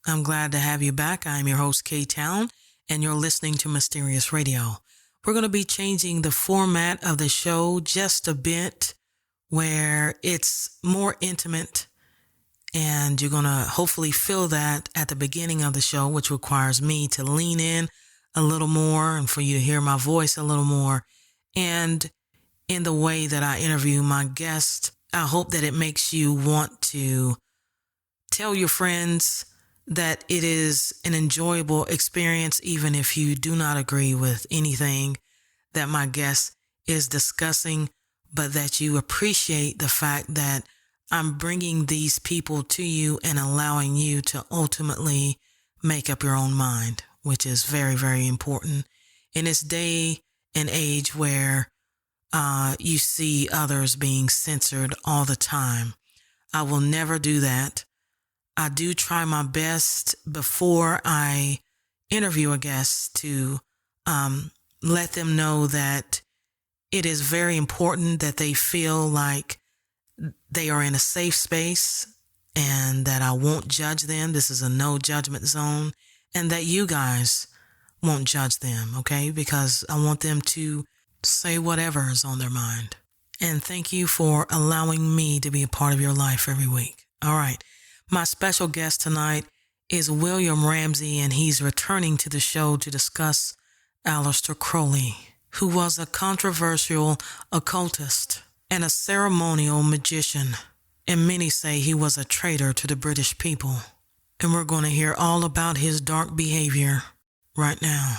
I'm glad to have you back. I'm your host, K-Town, and you're listening to Mysterious Radio. We're going to be changing the format of the show just a bit, where it's more intimate, and you're going to hopefully feel that at the beginning of the show, which requires me to lean in a little more and for you to hear my voice a little more. And in the way that I interview my guest, I hope that it makes you want to tell your friends that it is an enjoyable experience, even if you do not agree with anything that my guest is discussing, but that you appreciate the fact that I'm bringing these people to you and allowing you to ultimately make up your own mind, which is very, very important in this day and age where you see others being censored all the time. I will never do that. I do try my best before I interview a guest to let them know that it is very important that they feel like they are in a safe space and that I won't judge them. This is a no judgment zone, and that you guys won't judge them, okay? Because I want them to say whatever is on their mind. And thank you for allowing me to be a part of your life every week. All right. My special guest tonight is William Ramsey, and he's returning to the show to discuss Aleister Crowley, who was a controversial occultist and a ceremonial magician. And many say he was a traitor to the British people. And we're going to hear all about his dark behavior right now.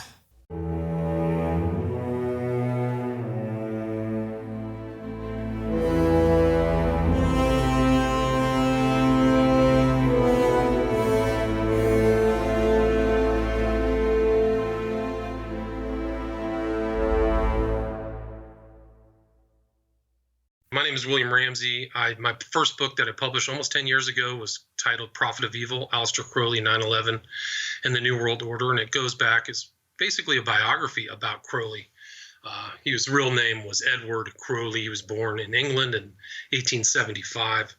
My name is William Ramsey. My first book that I published almost 10 years ago was titled Prophet of Evil, Aleister Crowley, 9/11, and the New World Order. And it goes back, it's basically a biography about Crowley. His real name was Edward Crowley. He was born in England in 1875,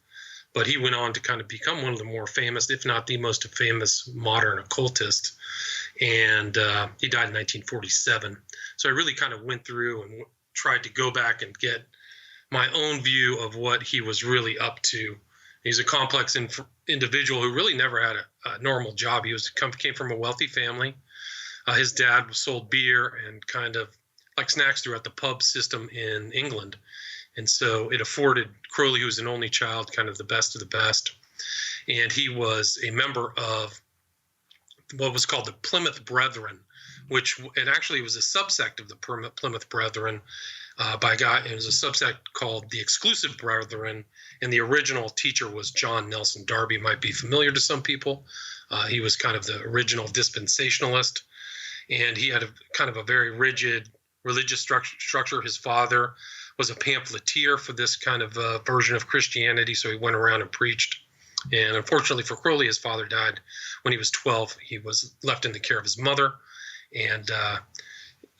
but he went on to kind of become one of the more famous, if not the most famous modern occultist. And he died in 1947. So I really kind of went through and tried to go back and get my own view of what he was really up to. He's a complex individual who really never had a normal job. He came from a wealthy family. His dad sold beer and kind of like snacks throughout the pub system in England. And so it afforded Crowley, who was an only child, kind of the best of the best. And he was a member of what was called the Plymouth Brethren, which it actually was a subsect of the Plymouth Brethren. It was a subsect called the Exclusive Brethren, and the original teacher was John Nelson Darby. Might be familiar to some people. He was kind of the original dispensationalist, and he had a very rigid religious structure. His father was a pamphleteer for this kind of version of Christianity, so he went around and preached. And unfortunately for Crowley, his father died when he was 12. He was left in the care of his mother, and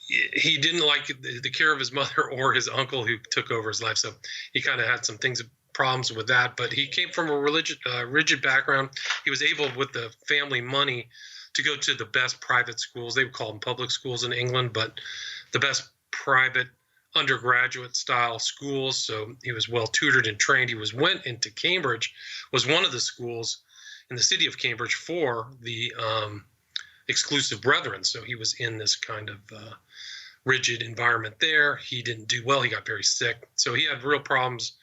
he didn't like the care of his mother or his uncle who took over his life. So he kind of had some problems with that, but he came from a rigid background. He was able, with the family money, to go to the best private schools. They would call them public schools in England, but the best private undergraduate style schools. So he was well tutored and trained. He went into Cambridge, was one of the schools in the city of Cambridge for the Exclusive Brethren. So he was in this kind of rigid environment there. He didn't do well. He got very sick. So he had real problems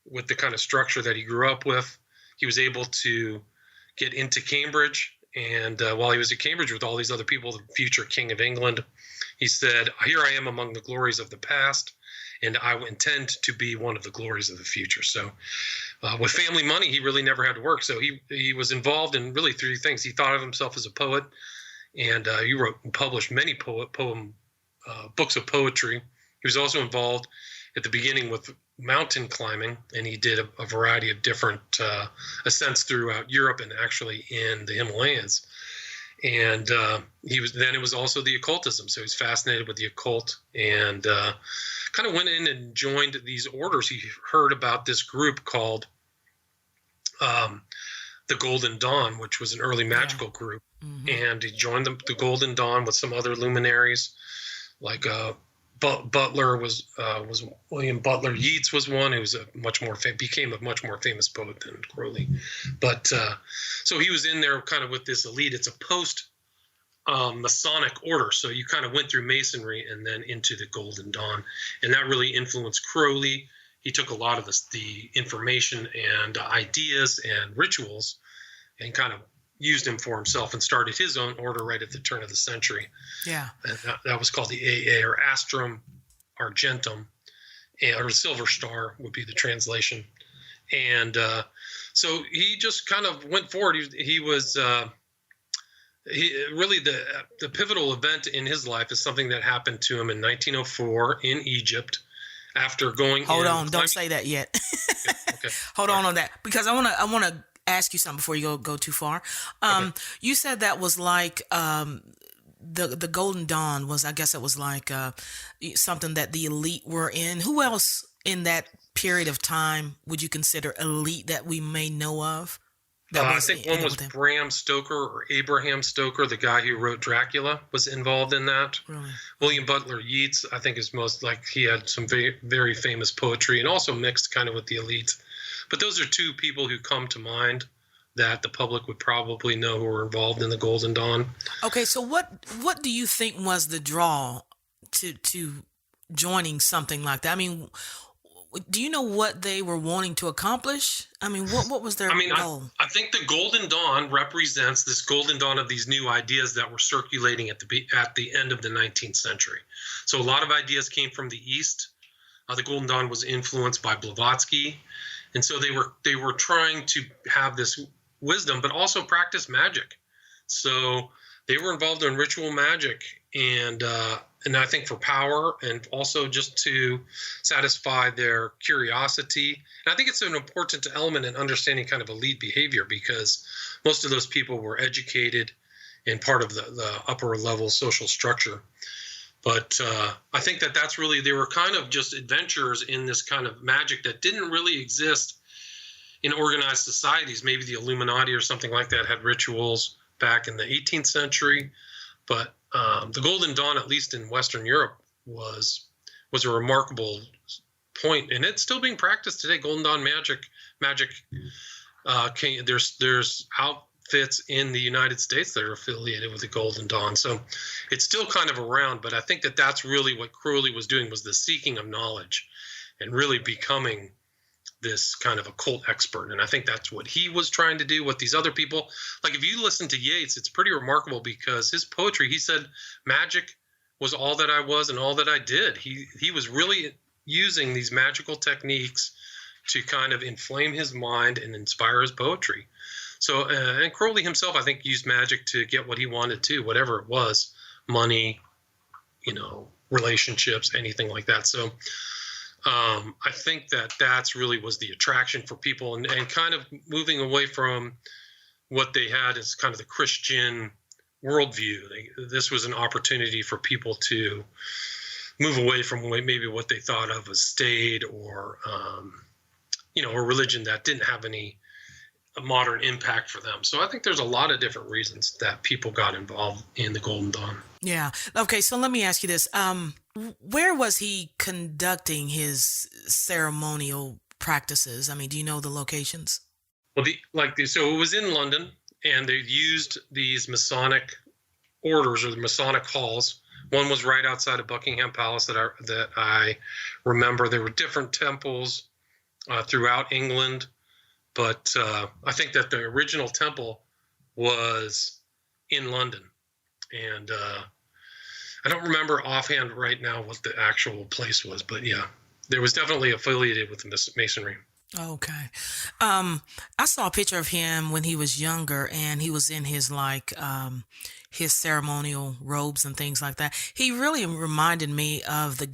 with the kind of structure that he grew up with. He was able to get into Cambridge. And while he was at Cambridge with all these other people, the future King of England, he said, "Here I am among the glories of the past, and I intend to be one of the glories of the future." So with family money, he really never had to work. So he was involved in really three things. He thought of himself as a poet, and he wrote and published many books of poetry. He was also involved at the beginning with mountain climbing, and he did a variety of different ascents throughout Europe and actually in the Himalayas. And it was also the occultism. So he's fascinated with the occult, and kind of went in and joined these orders. He heard about this group called the Golden Dawn, which was an early magical group. And he joined the Golden Dawn with some other luminaries, like Butler was William Butler Yeats was one who was became a much more famous poet than Crowley. But so he was in there kind of with this elite. It's a post Masonic order, so you kind of went through Masonry and then into the Golden Dawn, and that really influenced Crowley. He took a lot of the information and ideas and rituals and kind of used them for himself and started his own order right at the turn of the century. Yeah. And that was called the AA, or Astrum Argentum, or Silver Star would be the translation. And so he just kind of went forward. He was really the pivotal event in his life is something that happened to him in 1904 in Egypt after going. Hold on, don't say that yet. Okay. Hold on that, because I want to ask you something before you go too far. Okay. You said that was like the Golden Dawn was, I guess it was like something that the elite were in. Who else in that period of time would you consider elite that we may know of? I think one was Bram Stoker, or Abraham Stoker, the guy who wrote Dracula, was involved in that. Really? William Butler Yeats, I think, is most like he had some very, very famous poetry and also mixed kind of with the elite. But those are two people who come to mind that the public would probably know who were involved in the Golden Dawn. Okay, so what do you think was the draw to joining something like that? I mean, do you know what they were wanting to accomplish? I mean, what was their goal? I think the Golden Dawn represents this Golden Dawn of these new ideas that were circulating at the end of the 19th century. So a lot of ideas came from the East. The Golden Dawn was influenced by Blavatsky. And so they were trying to have this wisdom, but also practice magic. So they were involved in ritual magic, and I think for power, and also just to satisfy their curiosity. And I think it's an important element in understanding kind of elite behavior, because most of those people were educated and part of the upper level social structure. But I think that's really, they were kind of just adventurers in this kind of magic that didn't really exist in organized societies. Maybe the Illuminati or something like that had rituals back in the 18th century. But the Golden Dawn, at least in Western Europe, was a remarkable point, and it's still being practiced today. Golden Dawn magic. There's outfits in the United States that are affiliated with the Golden Dawn, so it's still kind of around. But I think that's really what Crowley was doing, was the seeking of knowledge, and really becoming this kind of occult expert. And I think that's what he was trying to do. What these other people, like if you listen to Yeats, it's pretty remarkable, because his poetry, he said, magic was all that I was and all that I did. He was really using these magical techniques to kind of inflame his mind and inspire his poetry. So, and Crowley himself, I think, used magic to get what he wanted to, whatever it was, money, relationships, anything like that. So I think that's really was the attraction for people, and kind of moving away from what they had as kind of the Christian worldview. This was an opportunity for people to move away from maybe what they thought of as state, or a religion that didn't have any modern impact for them. So I think there's a lot of different reasons that people got involved in the Golden Dawn. Yeah. Okay. So let me ask you this. Where was he conducting his ceremonial practices? I mean, do you know the locations? Well, so it was in London, and they used these Masonic orders, or the Masonic halls. One was right outside of Buckingham Palace that I remember. There were different temples throughout England, but I think that the original temple was in London, and I don't remember offhand right now what the actual place was, but yeah, there was definitely affiliated with the Masonry. Okay. I saw a picture of him when he was younger, and he was in his his ceremonial robes and things like that. He really reminded me of the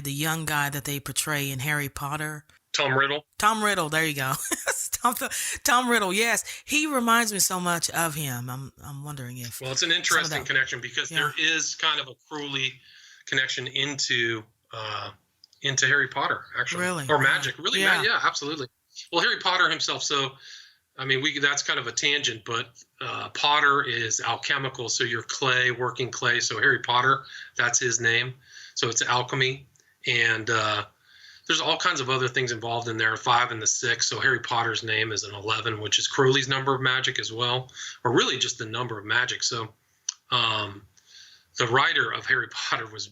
young guy that they portray in Harry Potter. Tom Riddle. Tom Riddle. There you go. Tom Riddle. Yes, he reminds me so much of him. I'm wondering if. Well, it's an interesting connection, because there is kind of a Crowley connection into Harry Potter, actually. Really? Or magic. Really? Yeah. Yeah, absolutely. Well, Harry Potter himself. So I mean, that's kind of a tangent, but Potter is alchemical, so you're clay, working clay. So Harry Potter, that's his name. So it's alchemy, and there's all kinds of other things involved in there, 5 and the 6. So Harry Potter's name is an 11, which is Crowley's number of magic as well, or really just the number of magic. So the writer of Harry Potter was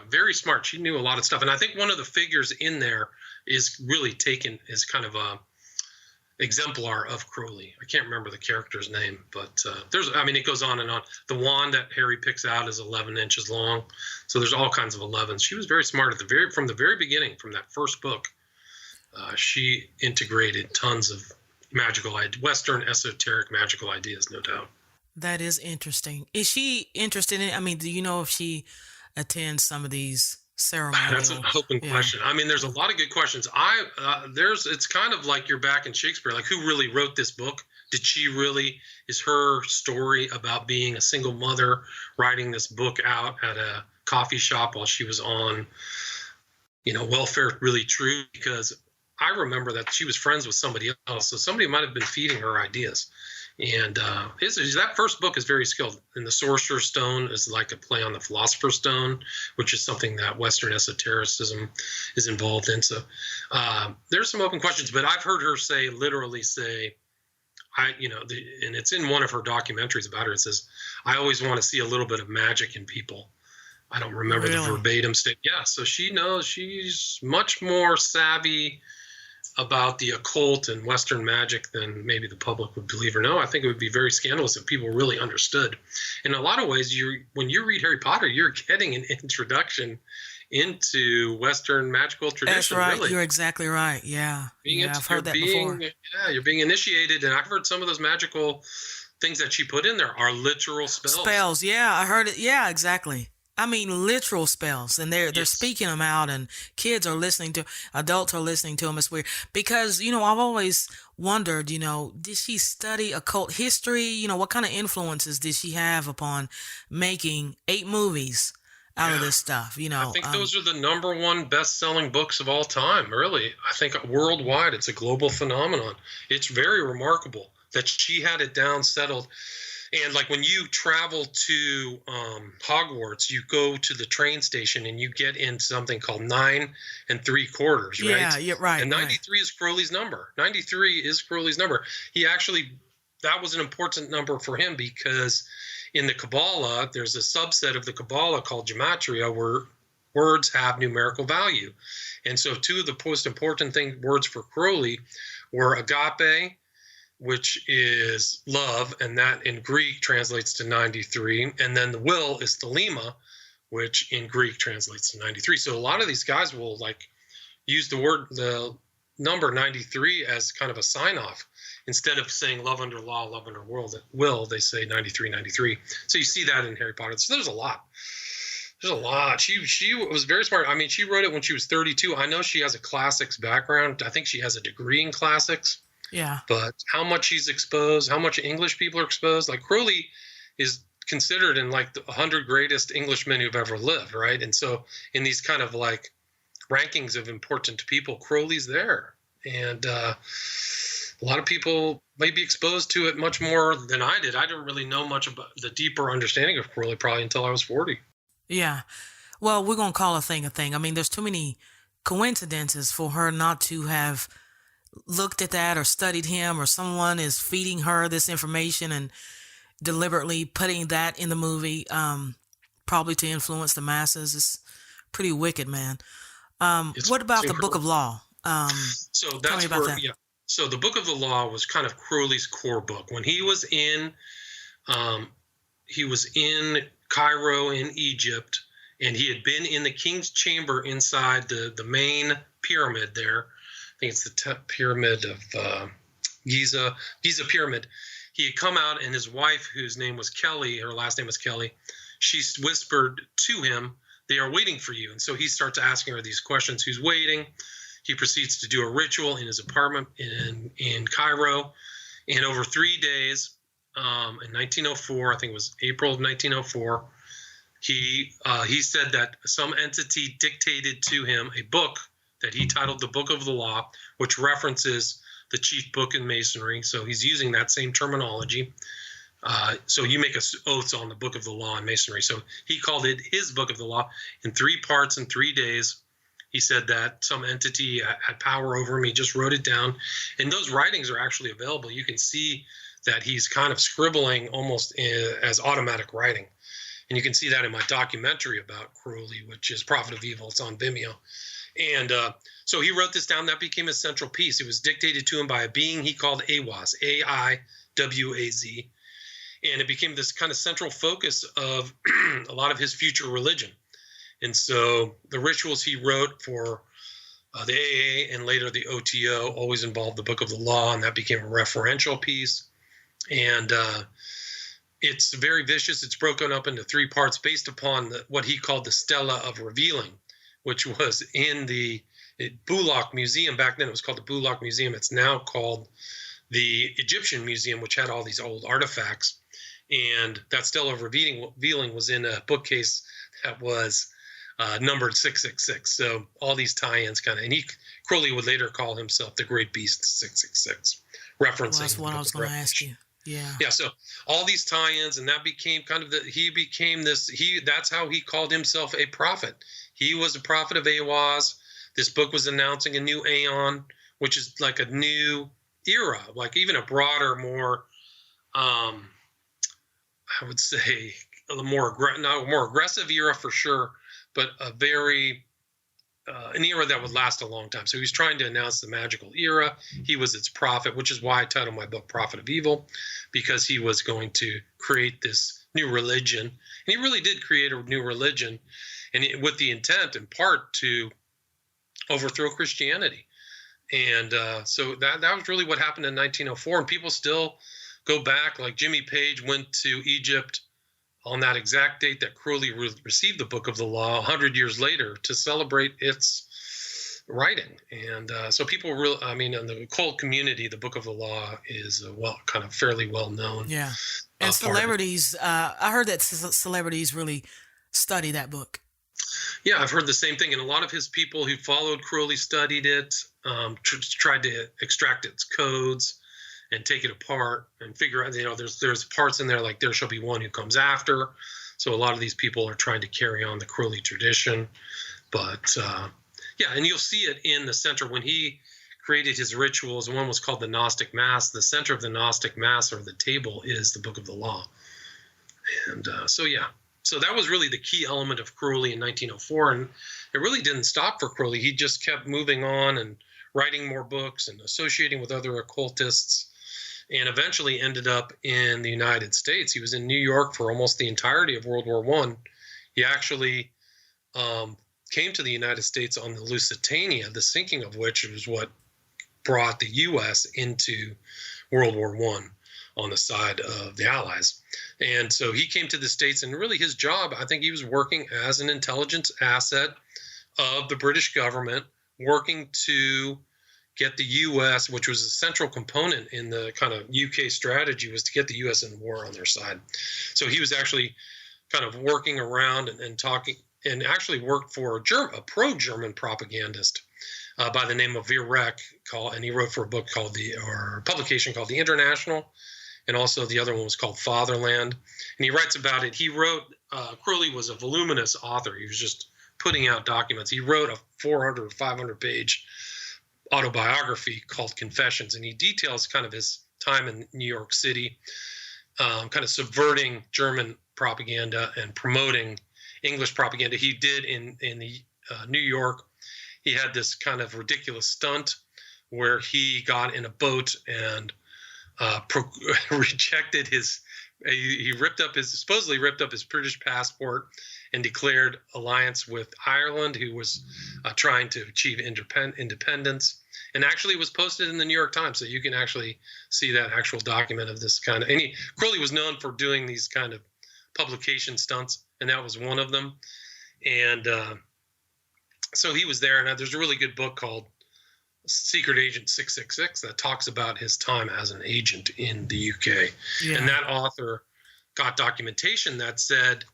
very smart. She knew a lot of stuff. And I think one of the figures in there is really taken as kind of a exemplar of Crowley. I can't remember the character's name, but it goes on and on. The wand that Harry picks out is 11 inches long. So there's all kinds of 11s. She was very smart from the very beginning, from that first book. She integrated tons of Western esoteric magical ideas, no doubt. That is interesting. Is she interested in, I mean, do you know if she attends some of these ceremonial? That's an open question. I mean, there's a lot of good questions. It's kind of like you're back in Shakespeare. Like, who really wrote this book? Is her story about being a single mother writing this book out at a coffee shop while she was on, welfare, really true? Because I remember that she was friends with somebody else. So somebody might have been feeding her ideas. And that first book is very skilled. And the Sorcerer's Stone is like a play on the Philosopher's Stone, which is something that Western esotericism is involved in. So there's some open questions, but I've heard her literally say, and it's in one of her documentaries about her. It says, I always want to see a little bit of magic in people. I don't remember the verbatim statement. Yeah, so she knows. She's much more savvy about the occult and Western magic than maybe the public would believe or know. I think it would be very scandalous if people really understood. In a lot of ways, when you read Harry Potter, you're getting an introduction into Western magical tradition. That's right. Really. You're exactly right. Yeah. I've heard that before. Yeah, you're being initiated, and I've heard some of those magical things that she put in there are literal spells. Spells, yeah, I heard it. Yeah, exactly. I mean, literal spells, and they're speaking them out, and kids are listening to, adults are listening to them. It's weird because, I've always wondered, did she study occult history? What kind of influences did she have upon making 8 movies out of this stuff? I think those are the number 1 best-selling books of all time, really. I think worldwide, it's a global phenomenon. It's very remarkable that she had it down, settled. And like when you travel to Hogwarts, you go to the train station and you get in something called 9 3/4, right? Yeah, right. And 93 is Crowley's number. 93 is Crowley's number. That was an important number for him because in the Kabbalah, there's a subset of the Kabbalah called Gematria where words have numerical value. And so 2 of the most important words for Crowley were agape, which is love, and that in Greek translates to 93. And then the will is thelema, which in Greek translates to 93. So a lot of these guys will use the number 93 as kind of a sign-off. Instead of saying love under law, love under will, they say 93, 93. So you see that in Harry Potter. So there's a lot. There's a lot. She was very smart. I mean, she wrote it when she was 32. I know she has a classics background. I think she has a degree in classics. Yeah. But how much she's exposed, how much English people are exposed. Like Crowley is considered in the 100 greatest Englishmen who've ever lived, right? And so in these kind of rankings of important people, Crowley's there. And a lot of people may be exposed to it much more than I did. I didn't really know much about the deeper understanding of Crowley probably until I was 40. Yeah. Well, we're going to call a thing a thing. I mean, there's too many coincidences for her not to have looked at that or studied him, or someone is feeding her this information and deliberately putting that in the movie, probably to influence the masses. It's pretty wicked, man. What about the Book of Law? So that's that. Yeah. So the Book of the Law was kind of Crowley's core book. When he was in Cairo in Egypt, and he had been in the king's chamber inside the main pyramid there. I think it's the pyramid of Giza pyramid. He had come out, and his wife, whose name was Kelly, her last name was Kelly, she whispered to him, "They are waiting for you." And so he starts asking her these questions. Who's waiting? He proceeds to do a ritual in his apartment in Cairo. And over 3 days, in 1904, I think it was April of 1904, he said that some entity dictated to him a book that he titled the Book of the Law, which references the chief book in Masonry. So he's using that same terminology. So you make oaths on the book of the law in Masonry. So he called it his book of the law in 3 parts in 3 days. He said that some entity had power over him. He just wrote it down. And those writings are actually available. You can see that he's kind of scribbling almost as automatic writing. And you can see that in my documentary about Crowley, which is Prophet of Evil. It's on Vimeo. And so he wrote this down. That became a central piece. It was dictated to him by a being he called Aiwaz, A-I-W-A-Z. And it became this kind of central focus of a lot of his future religion. And so the rituals he wrote for the AA and later the OTO always involved the Book of the Law, and that became a referential piece. And it's very vicious. It's broken up into 3 parts based upon what he called the Stela of Revealing, which was in the Bulaq Museum. Back then it was called the Bulaq Museum. It's now called the Egyptian Museum, which had all these old artifacts. And that Stela of Revealing was in a bookcase that was numbered 666. So all these tie-ins kind of, and Crowley would later call himself the Great Beast 666, referencing. Well, that's what I was going to ask you. Yeah. Yeah. So all these tie-ins, and that became kind of that's how he called himself a prophet. He was a prophet of Aiwaz. This book was announcing a new aeon, which is like a new era, like even a broader, more, I would say a more aggressive era for sure, but a very an era that would last a long time. So he was trying to announce the magical era. He was its prophet, which is why I titled my book Prophet of Evil, because he was going to create this new religion. And he really did create a new religion, and with the intent in part to overthrow Christianity. And so that was really what happened in 1904. And people still go back, like Jimmy Page went to Egypt on that exact date that Crowley received the Book of the Law 100 years later to celebrate its writing. And so people really, I mean, in the occult community, the Book of the Law is kind of fairly well known. Yeah. And celebrities, I heard that celebrities really study that book. Yeah, I've heard the same thing. And a lot of his people who followed Crowley studied it, tried to extract its codes and take it apart and figure out, there's parts in there like there shall be one who comes after. So a lot of these people are trying to carry on the Crowley tradition. But yeah, and you'll see it in the center when he created his rituals. One was called the Gnostic Mass. The center of the Gnostic Mass, or the table, is the Book of the Law. And so that was really the key element of Crowley in 1904. And it really didn't stop for Crowley. He just kept moving on and writing more books and associating with other occultists, and eventually ended up in the United States. He was in New York for almost the entirety of World War I. He actually came to the United States on the Lusitania, the sinking of which was what brought the U.S. into World War I on the side of the Allies. And so he came to the States, and really his job, I think he was working as an intelligence asset of the British government, working to get the U.S., which was a central component in the kind of UK strategy, was to get the U.S. in the war on their side. So he was actually kind of working around and talking, and actually worked for a pro-German propagandist by the name of Virek, and he wrote for a book called publication called The International, and also the other one was called Fatherland. And he writes about it. He wrote, Crowley was a voluminous author. He was just putting out documents. He wrote a 400 or 500 page autobiography called Confessions, and he details kind of his time in New York City, kind of subverting German propaganda and promoting English propaganda. He did in New York. He had this kind of ridiculous stunt where he got in a boat and rejected he supposedly ripped up his British passport and declared alliance with Ireland, who was trying to achieve independence, and actually was posted in the New York Times. So you can actually see that actual document of this kind of, and Crowley was known for doing these kind of publication stunts, and that was one of them. And so he was there, and there's a really good book called Secret Agent 666 that talks about his time as an agent in the UK. Yeah. And that author got documentation that said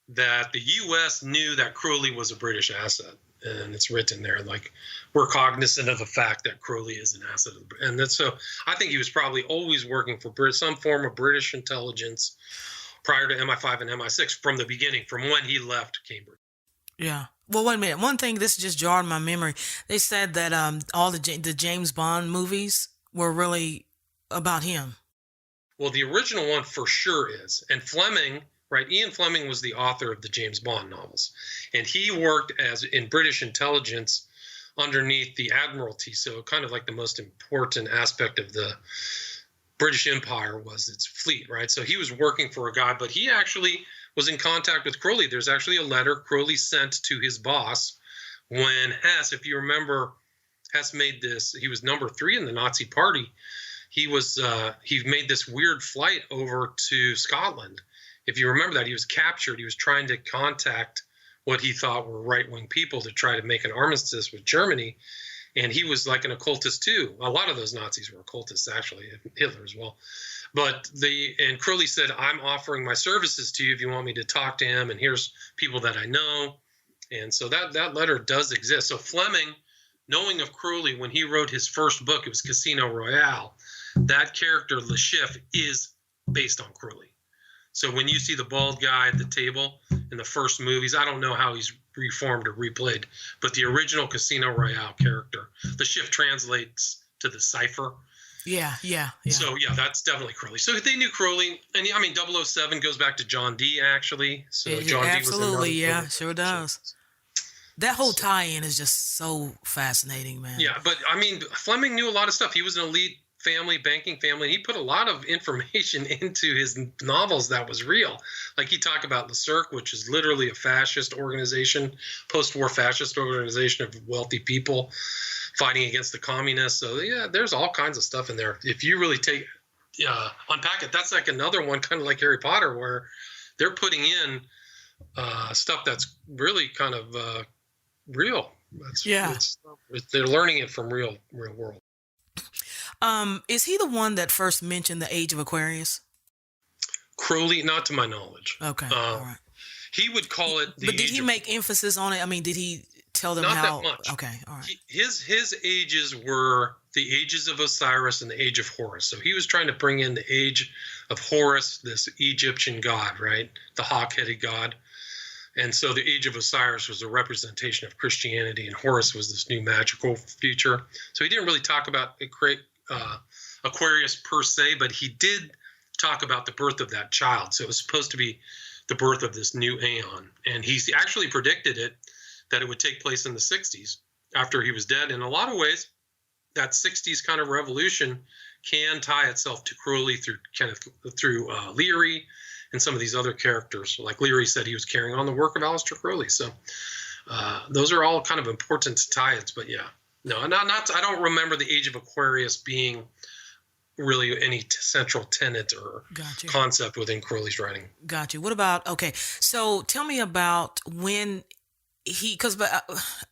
that the U.S. knew that Crowley was a British asset. And it's written there, like, we're cognizant of the fact that Crowley is an asset. And that's, so I think he was probably always working for some form of British intelligence prior to MI5 and MI6 from the beginning, from when he left Cambridge. Yeah. Well, wait a minute. One thing, this just jarred my memory. They said that all the James Bond movies were really about him. Well, the original one for sure is. And Fleming, right? Ian Fleming was the author of the James Bond novels. And he worked as in British intelligence underneath the Admiralty. So kind of like the most important aspect of the British Empire was its fleet, right? So he was working for a guy, but he actually was in contact with Crowley. There's actually a letter Crowley sent to his boss when Hess, if you remember, Hess made this, he was number 3 in the Nazi party. He made this weird flight over to Scotland. If you remember that, he was captured. He was trying to contact what he thought were right-wing people to try to make an armistice with Germany. And he was like an occultist too. A lot of those Nazis were occultists, actually, Hitler as well. But and Crowley said, I'm offering my services to you if you want me to talk to him, and here's people that I know. And so that letter does exist. So Fleming, knowing of Crowley, when he wrote his first book, it was Casino Royale, that character, Le Chiffre, is based on Crowley. So when you see the bald guy at the table in the first movies, I don't know how he's reformed or replayed, but the original Casino Royale character, the shift translates to the cipher. Yeah. So, yeah, that's definitely Crowley. So they knew Crowley. And, I mean, 007 goes back to John Dee, actually. So John Dee was absolutely, yeah, sure does. That whole tie-in is just so fascinating, man. Yeah, but, I mean, Fleming knew a lot of stuff. He was an elite family, banking family. He put a lot of information into his novels that was real. Like he talked about Le Cercle, which is literally a fascist organization, post-war fascist organization of wealthy people fighting against the communists. So yeah, there's all kinds of stuff in there. If you really unpack it, that's like another one, kind of like Harry Potter, where they're putting in stuff that's really kind of real. They're learning it from real world. Is he the one that first mentioned the age of Aquarius? Crowley, not to my knowledge. Okay, all right. He would call it the But did he make emphasis on it? I mean, did he tell them how? Not that much. Okay, all right. His ages were the ages of Osiris and the age of Horus. So he was trying to bring in the age of Horus, this Egyptian god, right? The hawk-headed god. And so the age of Osiris was a representation of Christianity, and Horus was this new magical future. So he didn't really talk about Aquarius per se, but he did talk about the birth of that child. So it was supposed to be the birth of this new aeon. And he actually predicted that it would take place in the 60s after he was dead. In a lot of ways, that 60s kind of revolution can tie itself to Crowley through Leary and some of these other characters. Like Leary said, he was carrying on the work of Aleister Crowley. So those are all kind of important tie-ins. But yeah, no, I don't remember the age of Aquarius being really any central tenet or concept within Crowley's writing. Got you. What about, okay, so tell me about when because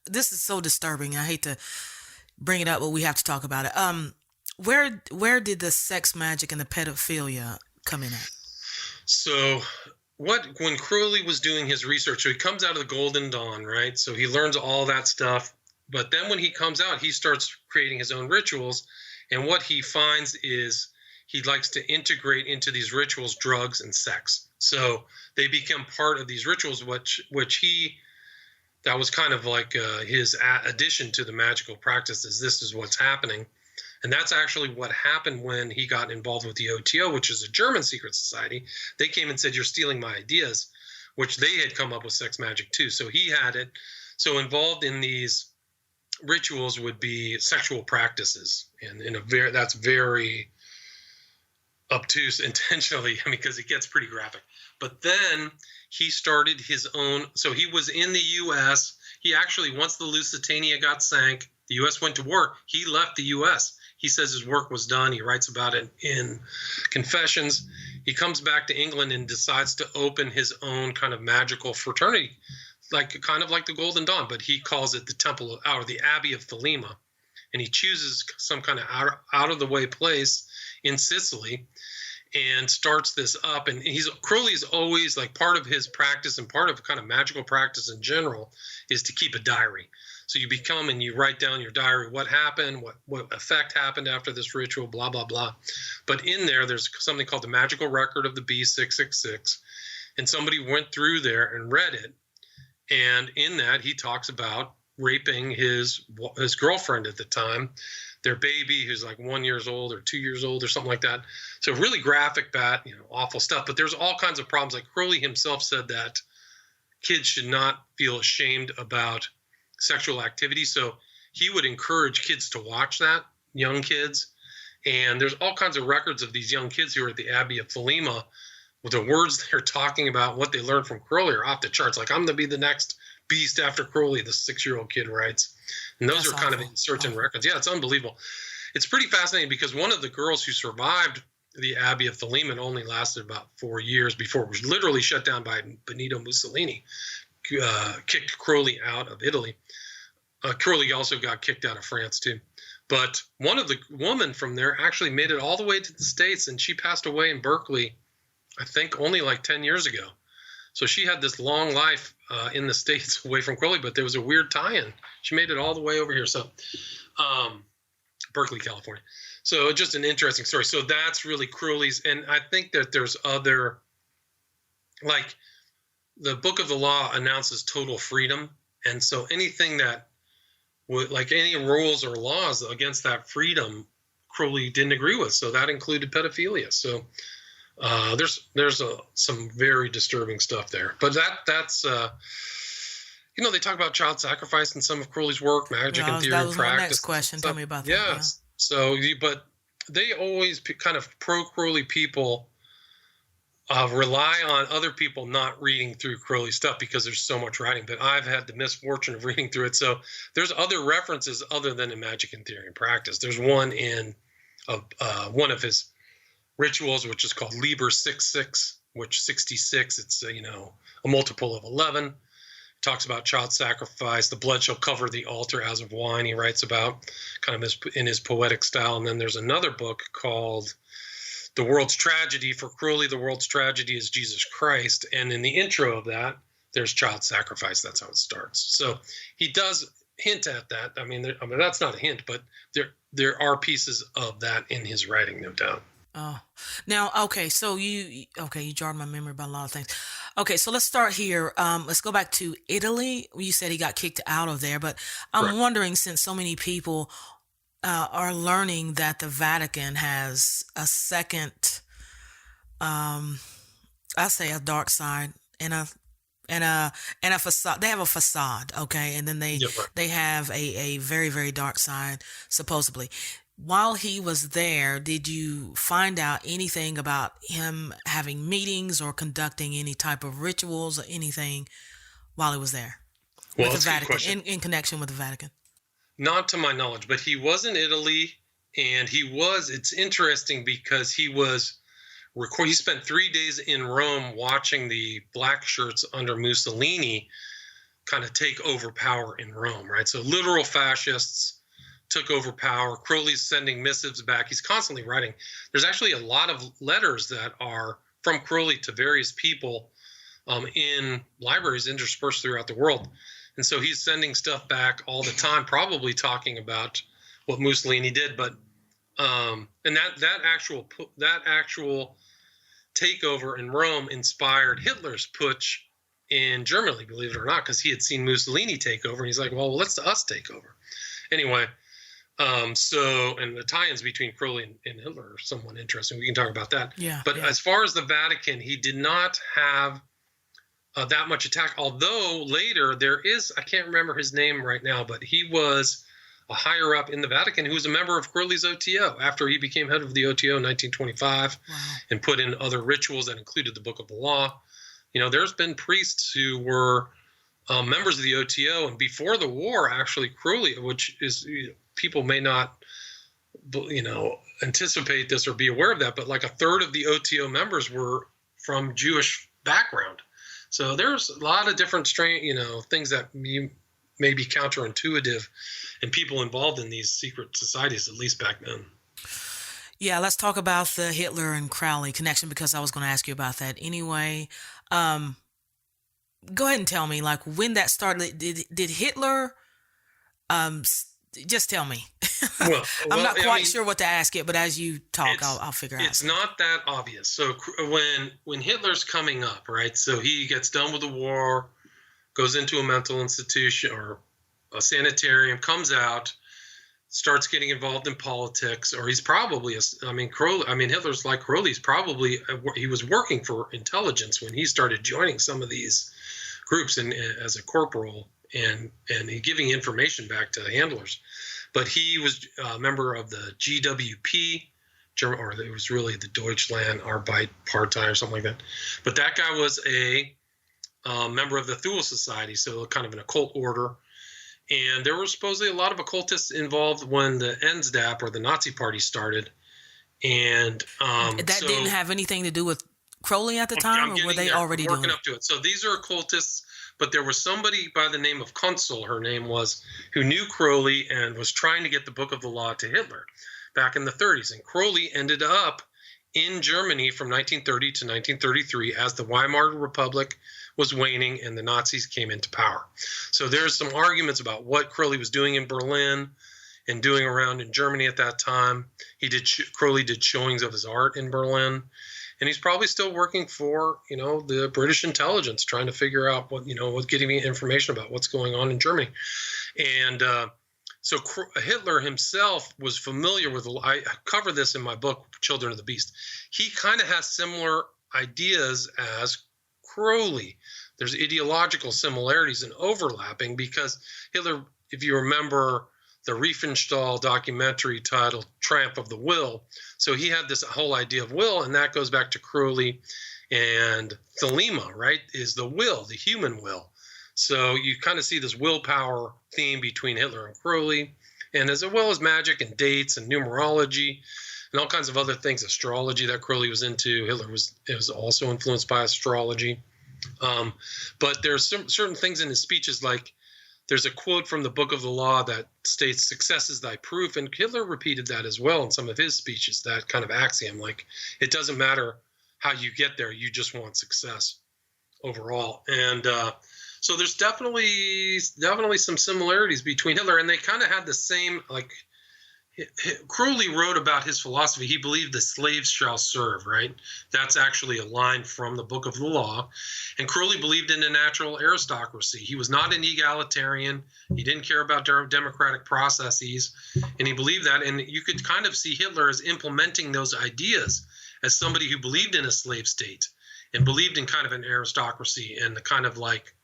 this is so disturbing. I hate to bring it up, but we have to talk about it. Where did the sex magic and the pedophilia come in at? So when Crowley was doing his research, so he comes out of the Golden Dawn, right? So he learns all that stuff. But then when he comes out, he starts creating his own rituals. And what he finds is he likes to integrate into these rituals drugs and sex. So they become part of these rituals, that was kind of like his addition to the magical practices. This is what's happening. And that's actually what happened when he got involved with the OTO, which is a German secret society. They came and said, you're stealing my ideas, which they had come up with sex magic too. So he had it. So involved in these rituals would be sexual practices, and that's very obtuse intentionally, because it gets pretty graphic. But then he started his own. So he was in the U.S. He actually, once the Lusitania got sank, the U.S. went to war. He left the U.S. He says his work was done. He writes about it in Confessions. He comes back to England and decides to open his own kind of magical fraternity, kind of like the Golden Dawn, but he calls it the Temple or the Abbey of Thelema. And he chooses some kind of out of the way place in Sicily. and starts this up. And Crowley's always, like, part of his practice and part of kind of magical practice in general is to keep a diary. So you become and you write down your diary, what happened, what effect happened after this ritual, blah, blah, blah. But in there's something called the Magical Record of the Beast 666. And somebody went through there and read it. And in that, he talks about raping his girlfriend at the time, their baby, who's like 1 year old or 2 years old or something like that. So really graphic, bad, awful stuff. But there's all kinds of problems. Like Crowley himself said that kids should not feel ashamed about sexual activity. So he would encourage kids to watch that, young kids. And there's all kinds of records of these young kids who are at the Abbey of Thelema with the words they're talking about, what they learned from Crowley are off the charts. Like, I'm going to be the next beast after Crowley, the 6-year-old kid writes. And those are kind of in certain records. Yeah, it's unbelievable. It's pretty fascinating because one of the girls who survived the Abbey of Thelema only lasted about 4 years before it was literally shut down by Benito Mussolini, kicked Crowley out of Italy. Crowley also got kicked out of France too. But one of the women from there actually made it all the way to the States, and she passed away in Berkeley, I think only like 10 years ago. So she had this long life in the States away from Crowley, but there was a weird tie-in. She made it all the way over here. So Berkeley, California. So just an interesting story. So that's really Crowley's. And I think that there's other, like the Book of the Law announces total freedom. And so anything that would, like any rules or laws against that freedom, Crowley didn't agree with. So that included pedophilia. So there's some very disturbing stuff there. But that's they talk about child sacrifice in some of Crowley's work, magic and theory and practice. That was my next question. Tell me about that. Yeah. So, but they always kind of pro-Crowley people rely on other people not reading through Crowley stuff because there's so much writing. But I've had the misfortune of reading through it. So there's other references other than in magic and theory and practice. There's one in one of his rituals, which is called Liber 66, which 66, it's a multiple of 11. Talks about child sacrifice. The blood shall cover the altar as of wine. He writes about kind of in his poetic style. And then there's another book called The World's Tragedy. For Crowley, the world's tragedy is Jesus Christ. And in the intro of that, there's child sacrifice. That's how it starts. So he does hint at that. I mean, that's not a hint, but there are pieces of that in his writing, no doubt. Oh, now, okay. So you jarred my memory about a lot of things. Okay. So let's start here. Let's go back to Italy. You said he got kicked out of there, but I'm wondering, since so many people are learning that the Vatican has a second, I say a dark side and a facade. They have a facade. Okay. And then they have a very, very dark side, supposedly. While he was there, did you find out anything about him having meetings or conducting any type of rituals or anything while he was there with the Vatican, in connection with the Vatican? Not to my knowledge, but he was in Italy, and it's interesting because he spent 3 days in Rome watching the black shirts under Mussolini kind of take over power in Rome, right? So literal fascists took over power. Crowley's sending missives back. He's constantly writing. There's actually a lot of letters that are from Crowley to various people in libraries interspersed throughout the world. And so he's sending stuff back all the time, probably talking about what Mussolini did. But and that actual takeover in Rome inspired Hitler's putsch in Germany, believe it or not, because he had seen Mussolini take over. And he's like, well, let's us take over. Anyway, and the tie-ins between Crowley and Hitler are somewhat interesting. We can talk about that. Yeah. But as far as the Vatican, he did not have that much attack. Although later there is, I can't remember his name right now, but he was a higher up in the Vatican who was a member of Crowley's OTO after he became head of the OTO in 1925 and put in other rituals that included the Book of the Law. There's been priests who were members of the OTO, and before the war, actually, Crowley, which is, people may not, anticipate this or be aware of that, but like a third of the OTO members were from Jewish background. So there's a lot of different things that may be counterintuitive in people involved in these secret societies, at least back then. Yeah, let's talk about the Hitler and Crowley connection because I was going to ask you about that anyway. Um, Go ahead and tell me, like, when that started. Did Hitler? Um, s- just tell me. I'm Well, not I quite mean, sure what to ask it, but as you talk, it's I'll figure out it's something. not that obvious. So when Hitler's coming up, right? So he gets done with the war, goes into a mental institution or a sanitarium, comes out, starts getting involved in politics, or he's probably, I mean, Crowley, I mean, Hitler's like Crowley. He's probably, he was working for intelligence when he started joining some of these groups and as a corporal and he giving information back to the handlers. But he was a member of the GWP, or it was really the Deutschland Arbeit Partei or something like that. But that guy was a member of the Thule Society, so kind of an occult order. And there were supposedly a lot of occultists involved when the NSDAP or the Nazi Party started. And That didn't have anything to do with Crowley at the time, I'm or were getting they there. I'm already doing working it? up to it. So these are occultists, but there was somebody by the name of Kunzel, her name was, who knew Crowley and was trying to get the Book of the Law to Hitler back in the 30s. And Crowley ended up in Germany from 1930 to 1933 as the Weimar Republic was waning and the Nazis came into power. So there's some arguments about what Crowley was doing in Berlin and doing around in Germany at that time. Crowley did showings of his art in Berlin, and he's probably still working for the British intelligence, trying to figure out what getting me information about what's going on in Germany. And so Hitler himself was familiar with. I cover this in my book, Children of the Beast. He kind of has similar ideas as Crowley. There's ideological similarities and overlapping because Hitler, if you remember the Riefenstahl documentary titled Triumph of the Will, so he had this whole idea of will, and that goes back to Crowley. And Thelema, right, is the will, the human will. So you kind of see this willpower theme between Hitler and Crowley, and as well as magic and dates and numerology and all kinds of other things, astrology that Crowley was into. Hitler was also influenced by astrology. But there's certain things in his speeches, like there's a quote from the Book of the Law that states, "Success is thy proof," and Hitler repeated that as well in some of his speeches, that kind of axiom, like it doesn't matter how you get there, you just want success overall. And so there's definitely some similarities between Hitler, and they kind of had the same, like Crowley wrote about his philosophy. He believed the slaves shall serve, right? That's actually a line from the Book of the Law. And Crowley believed in a natural aristocracy. He was not an egalitarian. He didn't care about democratic processes. And he believed that. And you could kind of see Hitler as implementing those ideas as somebody who believed in a slave state and believed in kind of an aristocracy and the kind of like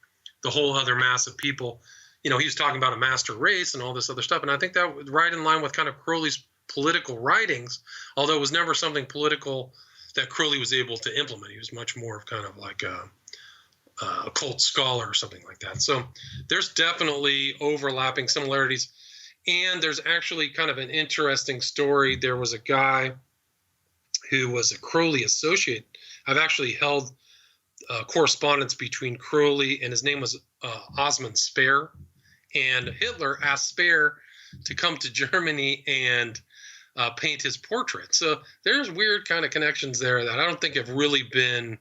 the whole other mass of people. He was talking about a master race and all this other stuff. And I think that was right in line with kind of Crowley's political writings, although it was never something political that Crowley was able to implement. He was much more of kind of like a cult scholar or something like that. So there's definitely overlapping similarities. And there's actually kind of an interesting story. There was a guy who was a Crowley associate. I've actually held correspondence between Crowley and his name was Osmond Speer. And Hitler asked Speer to come to Germany and paint his portrait. So there's weird kind of connections there that I don't think have really been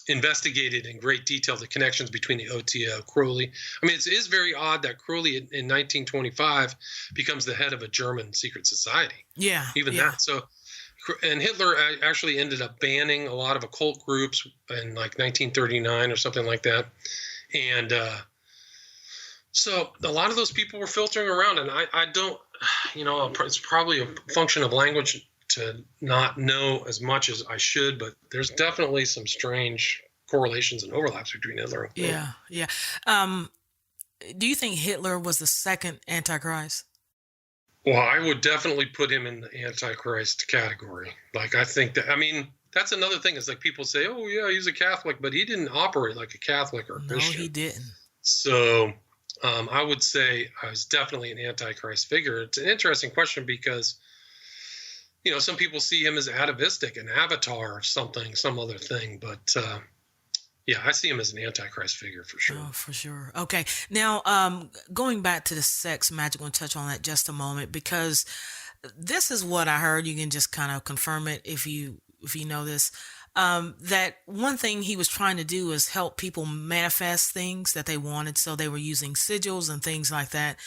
investigated in great detail, the connections between the OTO, Crowley. I mean, it is very odd that Crowley in 1925 becomes the head of a German secret society. Yeah. Even that. So, and Hitler actually ended up banning a lot of occult groups in like 1939 or something like that. And so a lot of those people were filtering around, and I don't, it's probably a function of language to not know as much as I should, but there's definitely some strange correlations and overlaps between Hitler and Crowley. Yeah. Do you think Hitler was the second Antichrist? Well, I would definitely put him in the Antichrist category. Like, I think that, I mean, that's another thing is like people say, oh, yeah, he's a Catholic, but he didn't operate like a Catholic or a Christian. No, he didn't. So I would say I was definitely an Antichrist figure. It's an interesting question because, some people see him as atavistic, an avatar or something, some other thing. But yeah, I see him as an Antichrist figure for sure. Oh, for sure. Okay. Now, going back to the sex magic, we'll touch on that just a moment because this is what I heard. You can just kind of confirm it if you know this. That one thing he was trying to do is help people manifest things that they wanted. So they were using sigils and things like that,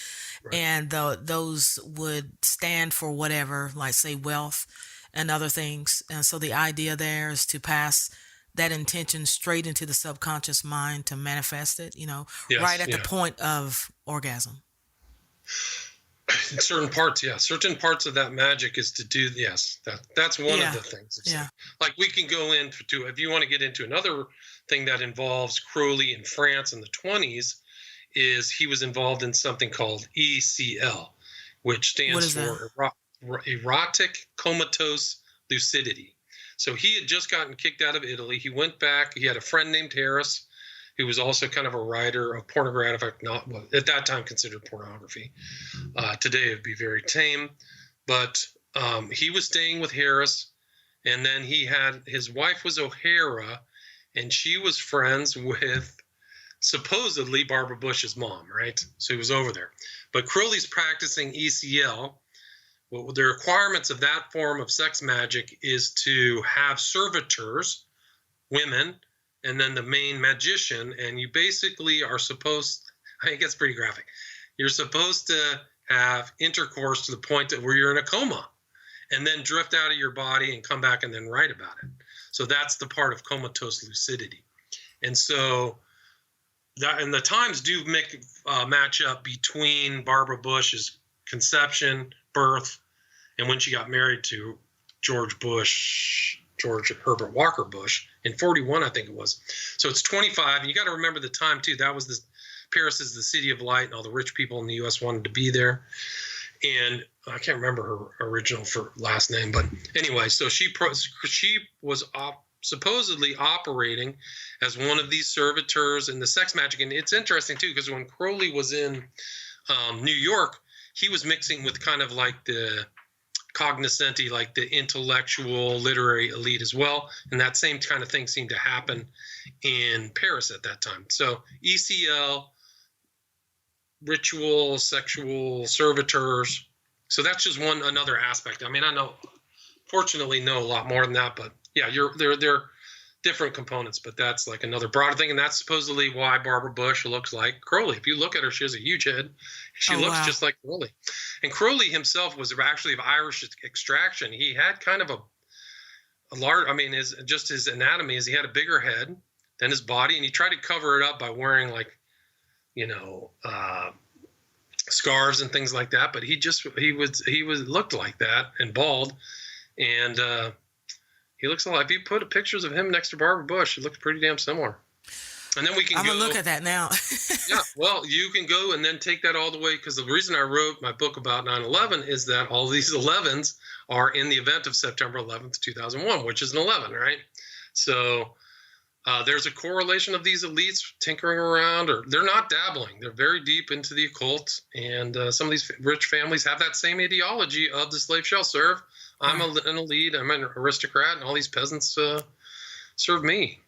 Right. and those would stand for whatever, like say wealth and other things. And so the idea there is to pass that intention straight into the subconscious mind to manifest it. Yes, Right at the yeah. point of orgasm. In certain parts of that magic is to do, yes, that's one Yeah. of the things. It's Yeah. like we can go into, if you want to get into another thing that involves Crowley in France in the 20s, is he was involved in something called ECL, which What stands is that? for erotic comatose lucidity. So he had just gotten kicked out of Italy. He went back. He had a friend named Harris, who was also kind of a writer of pornographic, not well, at that time considered pornography. Today it'd be very tame, but he was staying with Harris, and then his wife was O'Hara, and she was friends with supposedly Barbara Bush's mom, right? So he was over there. But Crowley's practicing ECL. Well, the requirements of that form of sex magic is to have servitors, women, and then the main magician, and you basically are supposed, I think it's pretty graphic, you're supposed to have intercourse to the point that where you're in a coma, and then drift out of your body and come back and then write about it. So that's the part of comatose lucidity. And so that, and the times do match up between Barbara Bush's conception, birth, and when she got married to George Herbert Walker Bush in 41, I think it was. So it's 25. And you got to remember the time too. That was Paris is the city of light, and all the rich people in the U.S. wanted to be there. And I can't remember her original last name, but anyway, so she was supposedly operating as one of these servitors in the sex magic. And it's interesting too, because when Crowley was in New York, he was mixing with kind of like the cognoscenti, like the intellectual literary elite as well, and that same kind of thing seemed to happen in Paris at that time. So ECL, ritual, sexual servitors, so that's just another aspect. I mean, I fortunately know a lot more than that, but yeah, they're different components, but that's like another broader thing, and that's supposedly why Barbara Bush looks like Crowley. If you look at her, she has a huge head. She looks just like Crowley. And Crowley himself was actually of Irish extraction. He had kind of a large, I mean, his anatomy is he had a bigger head than his body, and he tried to cover it up by wearing like, scarves and things like that. But he looked like that and bald, and he looks a lot. If you put pictures of him next to Barbara Bush, it looks pretty damn similar. And then we can I'm going to look at that now. Yeah, well, you can go and then take that all the way, because the reason I wrote my book about 9/11 is that all these 11s are in the event of September 11th, 2001, which is an 11, right? So there's a correlation of these elites tinkering around, or they're not dabbling. They're very deep into the occult, and some of these rich families have that same ideology of the slave shall serve. I'm an elite, I'm an aristocrat, and all these peasants serve me.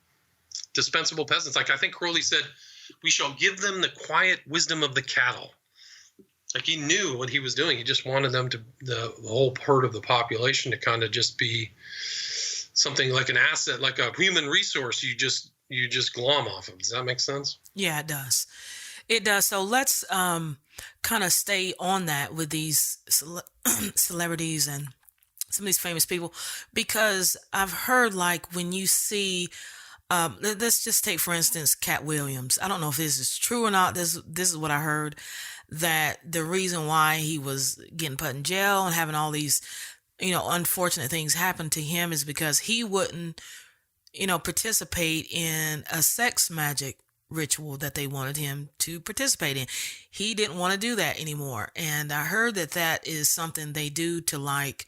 Dispensable peasants. Like I think Crowley said, we shall give them the quiet wisdom of the cattle. Like he knew what he was doing. He just wanted them to, the whole herd of the population, to kind of just be something like an asset, like a human resource you just glom off of. Does that make sense? Yeah, it does. It does. So let's kind of stay on that with these celebrities and some of these famous people, because I've heard, like, when you see, let's just take, for instance, Cat Williams. I don't know if this is true or not. This is what I heard, that the reason why he was getting put in jail and having all these, unfortunate things happen to him is because he wouldn't, participate in a sex magic ritual that they wanted him to participate in. He didn't want to do that anymore. And I heard that is something they do to, like,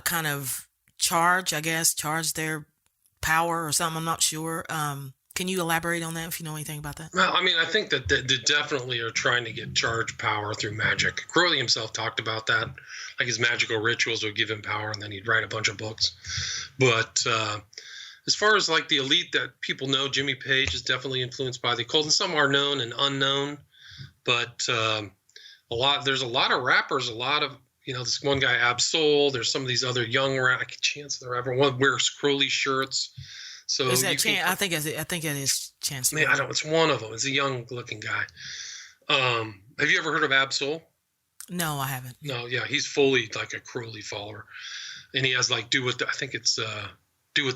kind of charge their power or something. I'm not sure. Can you elaborate on that if you know anything about that? Well, I mean, I think that they definitely are trying to get charged power through magic. Crowley himself talked about that. Like his magical rituals would give him power, and then he'd write a bunch of books. But as far as like the elite that people know, Jimmy Page is definitely influenced by the occult, and some are known and unknown. But there's a lot of rappers, a lot of this one guy, Absol. There's some of these other young Chance the Rapper. One wears Crowley shirts. So is that Chance? I think it is Chance. Man, I don't. It's one of them. It's a young-looking guy. Have you ever heard of Absol? No, I haven't. No, yeah, he's fully like a Crowley follower, and he has like "Do What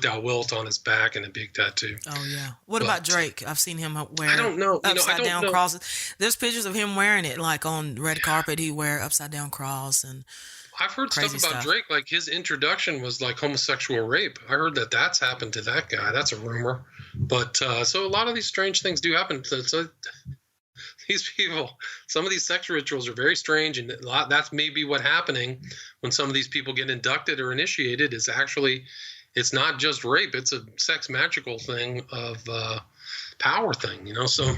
Thou Wilt" on his back and a big tattoo. Oh yeah. What about Drake? I've seen him wear. I don't know. Upside down crosses. There's pictures of him wearing it, like on red carpet. He wear upside down cross and. I've heard stuff about Drake, like his introduction was like homosexual rape. I heard that's happened to that guy. That's a rumor. But so a lot of these strange things do happen. So these people, some of these sex rituals are very strange, and that's maybe what's happening when some of these people get inducted or initiated. Is actually, it's not just rape; it's a sex magical thing of power thing. So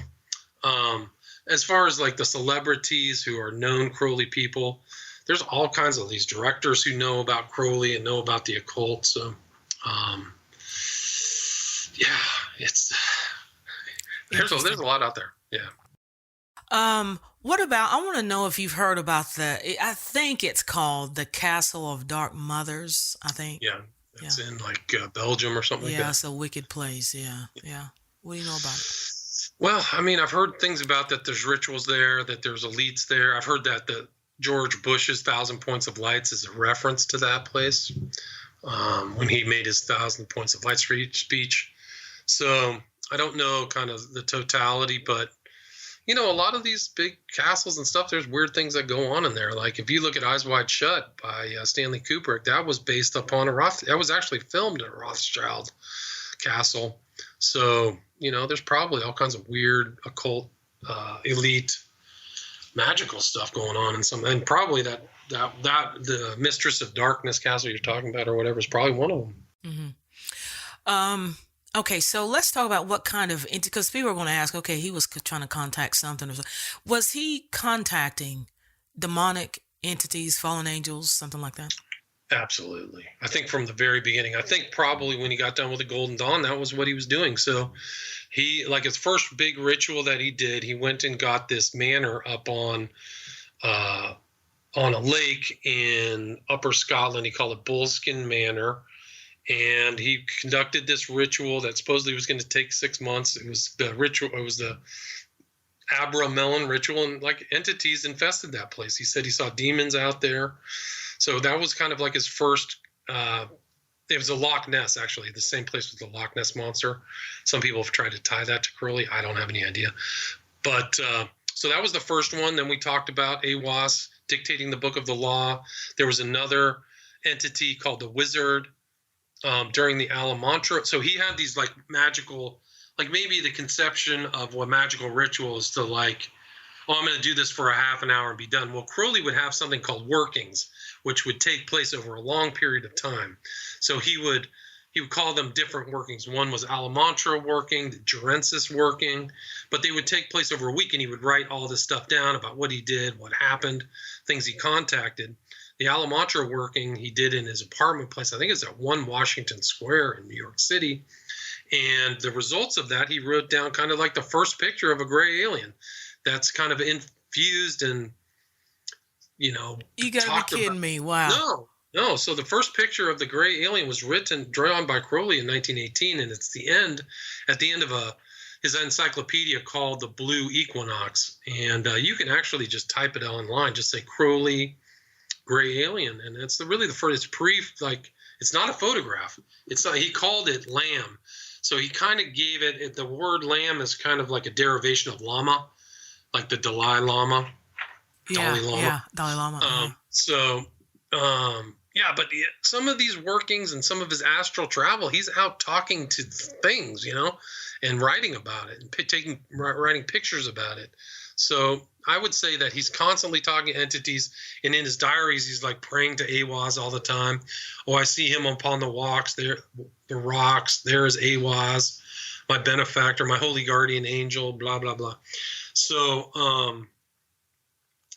as far as like the celebrities who are known Crowley people. There's all kinds of these directors who know about Crowley and know about the occult. So, there's a lot out there. Yeah. What about? I want to know if you've heard about I think it's called the Castle of Dark Mothers. I think. Yeah, it's in like Belgium or something like that. Yeah, it's a wicked place. Yeah. What do you know about it? Well, I mean, I've heard things about that. There's rituals there. That there's elites there. I've heard that George Bush's 1,000 Points of Lights is a reference to that place when he made his 1,000 Points of Light speech. So I don't know kind of the totality, but, a lot of these big castles and stuff, there's weird things that go on in there. Like if you look at Eyes Wide Shut by Stanley Kubrick, that was based upon that was actually filmed at a Rothschild castle. So, there's probably all kinds of weird occult elite magical stuff going on and probably that the Mistress of Darkness castle you're talking about or whatever is probably one of them. Mm-hmm. Okay, so let's talk about what kind of, because people are going to ask, okay, he was trying to contact something or something. Was he contacting demonic entities, fallen angels, something like that? Absolutely. I think from the very beginning, I think probably when he got done with the Golden Dawn, that was what he was doing. So he, like his first big ritual that he did, he went and got this manor up on a lake in Upper Scotland. He called it Bullskin Manor. And he conducted this ritual that supposedly was going to take 6 months. It was the ritual. It was the Abra Melon ritual, and like entities infested that place. He said he saw demons out there. So that was kind of like his first. It was a Loch Ness, actually, the same place with the Loch Ness monster. Some people have tried to tie that to Crowley. I don't have any idea. But so that was the first one. Then we talked about Aiwass dictating the Book of the Law. There was another entity called the Wizard during the Alamantra. So he had these like magical, like maybe the conception of what magical ritual is to like, I'm going to do this for a half an hour and be done. Well, Crowley would have something called workings, which would take place over a long period of time. So he would call them different workings. One was Alamantra working, the Gerensis working, but they would take place over a week, and he would write all this stuff down about what he did, what happened, things he contacted. The Alamantra working he did in his apartment place, I think it's at 1 Washington Square in New York City. And the results of that, he wrote down kind of like the first picture of a gray alien that's kind of infused and, You got to be kidding me. Wow. No. So the first picture of the gray alien was drawn by Crowley in 1918, and it's at the end of his encyclopedia called The Blue Equinox. And you can actually just type it online, just say Crowley gray alien, and it's really the first. It's not a photograph. He called it lamb. So he kind of gave it, the word lamb is kind of like a derivation of llama, like the Dalai Lama. Dalai Lama. But some of these workings and some of his astral travel, he's out talking to things, and writing about it and writing pictures about it. So I would say that he's constantly talking to entities, and in his diaries, he's like praying to Aiwass all the time. Oh, I see him upon the rocks. There is Aiwass, my benefactor, my holy guardian angel, blah, blah, blah. So,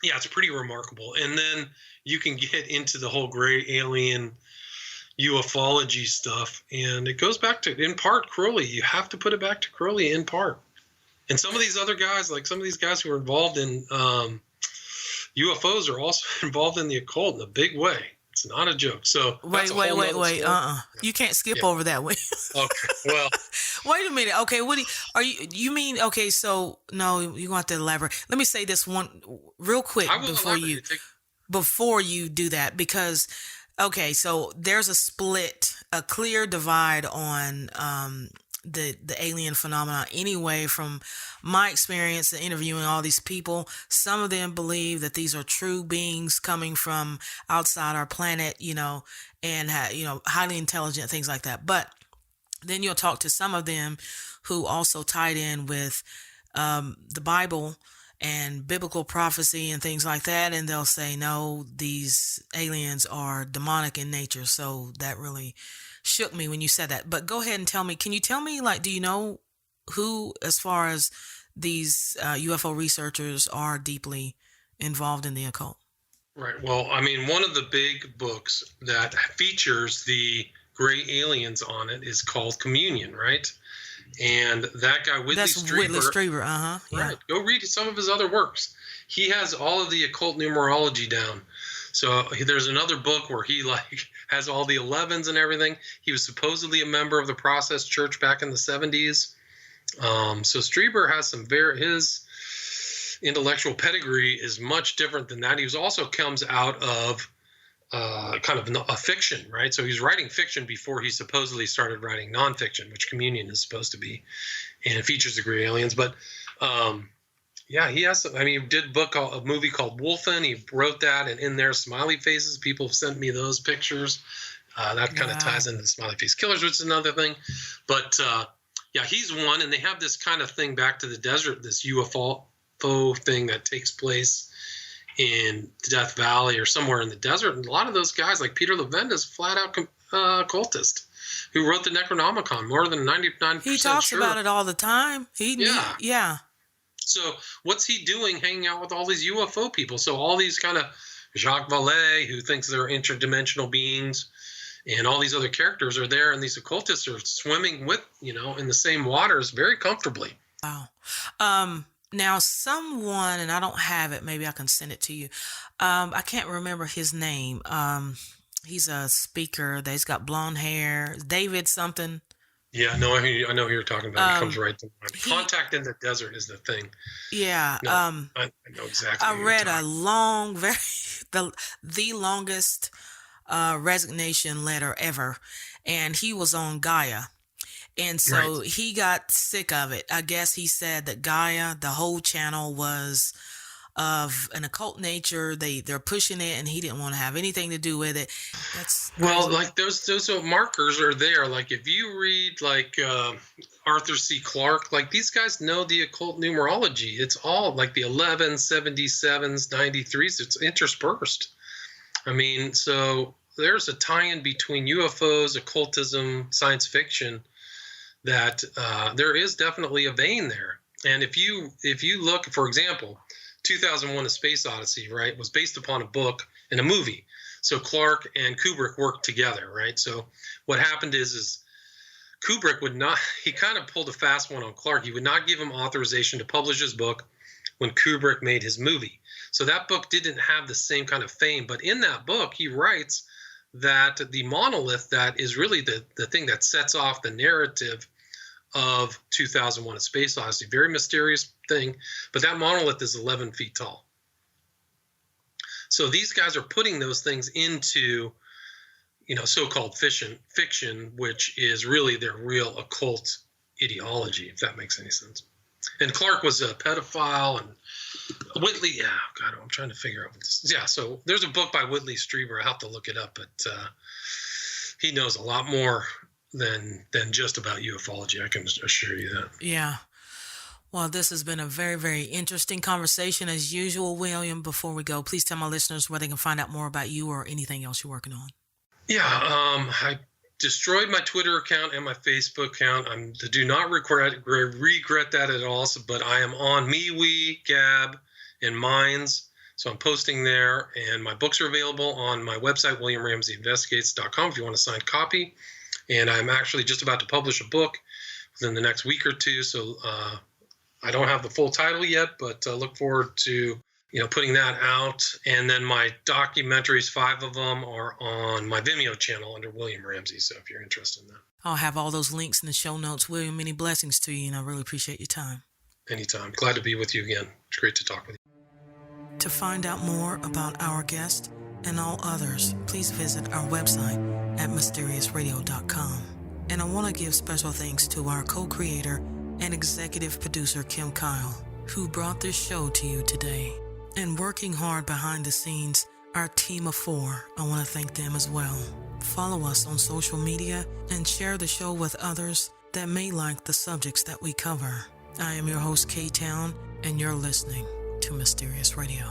it's pretty remarkable. And then you can get into the whole gray alien ufology stuff, and it goes back to, in part, Crowley. You have to put it back to Crowley in part. And some of these other guys, like some of these guys who are involved in, UFOs are also involved in the occult in a big way. It's not a joke. So wait. You can't skip over that way. Okay. Well, wait a minute. Okay, what do you mean? Okay, so no, you want to elaborate. Let me say this one real quick before you do that, because okay, so there's a clear divide on the alien phenomena. Anyway, from my experience in interviewing all these people, some of them believe that these are true beings coming from outside our planet, and highly intelligent, things like that. But then you'll talk to some of them who also tied in with the Bible and biblical prophecy and things like that, and they'll say, no, these aliens are demonic in nature. So that really shook me when you said that. But go ahead and tell me, can you tell me, do you know who, as far as these UFO researchers, are deeply involved in the occult? Right. Well, I mean, one of the big books that features the gray aliens on it is called Communion, right? And that guy, Whitley Strieber. Yeah. Right. Go read some of his other works. He has all of the occult numerology down. So there's another book where he has all the 11s and everything. He was supposedly a member of the Process Church back in the 70s. So Strieber has his intellectual pedigree is much different than that. He also comes out of kind of a fiction, right? So he's writing fiction before he supposedly started writing nonfiction, which Communion is supposed to be, and it features the gray aliens. But he has. He did a movie called Wolfen. He wrote that, and in there, smiley faces. People have sent me those pictures. That kind of ties into the smiley face killers, which is another thing. But he's one, and they have this kind of thing back to the desert, this UFO thing that takes place in Death Valley or somewhere in the desert. And a lot of those guys, like Peter Levenda, is flat out occultist who wrote the Necronomicon, more than 99% He talks about it all the time. Yeah. So what's he doing hanging out with all these UFO people? So all these kind of Jacques Vallée, who thinks they're interdimensional beings, and all these other characters are there, and these occultists are swimming with, in the same waters very comfortably. Wow. Now, someone, and I don't have it, maybe I can send it to you. I can't remember his name. He's a speaker. He's got blonde hair. David something. Yeah, no, I know who you're talking about. It comes right to mind. Contact in the Desert is the thing. Yeah. No, I know exactly. I read a long, the longest resignation letter ever, and he was on Gaia. And so he got sick of it. I guess he said that Gaia, the whole channel, was of an occult nature. They're pushing it, and he didn't want to have anything to do with it. Those markers are there. Like if you read Arthur C. Clarke, these guys know the occult numerology. It's all like the 11s, 77s, 93s. It's interspersed. So there's a tie-in between UFOs, occultism, science fiction, that there is definitely a vein there. And if you look, for example, 2001: A Space Odyssey, right, was based upon a book and a movie. So Clarke and Kubrick worked together, right? So what happened is Kubrick he kind of pulled a fast one on Clarke. He would not give him authorization to publish his book when Kubrick made his movie. So that book didn't have the same kind of fame. But in that book, he writes that the monolith that is really the thing that sets off the narrative of 2001: A Space Odyssey, very mysterious thing, but that monolith is 11 feet tall. So these guys are putting those things into, so-called fiction, which is really their real occult ideology, if that makes any sense. And Clarke was a pedophile, and Whitley, I'm trying to figure out what this is. Yeah, so there's a book by Whitley Strieber. I'll have to look it up, but he knows a lot more than just about ufology. I can assure you that. Yeah. Well, this has been a very, very interesting conversation as usual, William. Before we go, please tell my listeners where they can find out more about you or anything else you're working on. Yeah, I destroyed my Twitter account and my Facebook account. I do not regret that at all, but I am on MeWe, Gab, and Minds. So I'm posting there, and my books are available on my website, WilliamRamseyInvestigates.com, if you want a signed copy. And I'm actually just about to publish a book within the next week or two. So I don't have the full title yet, but look forward to putting that out. And then my documentaries, 5 of them, are on my Vimeo channel under William Ramsey. So if you're interested in that. I'll have all those links in the show notes. William, many blessings to you, and I really appreciate your time. Anytime. Glad to be with you again. It's great to talk with you. To find out more about our guest and all others, please visit our website at mysteriousradio.com. And I want to give special thanks to our co-creator and executive producer, Kim Kyle, who brought this show to you today. And working hard behind the scenes, our team of 4, I want to thank them as well. Follow us on social media and share the show with others that may like the subjects that we cover. I am your host, K-Town, and you're listening to Mysterious Radio.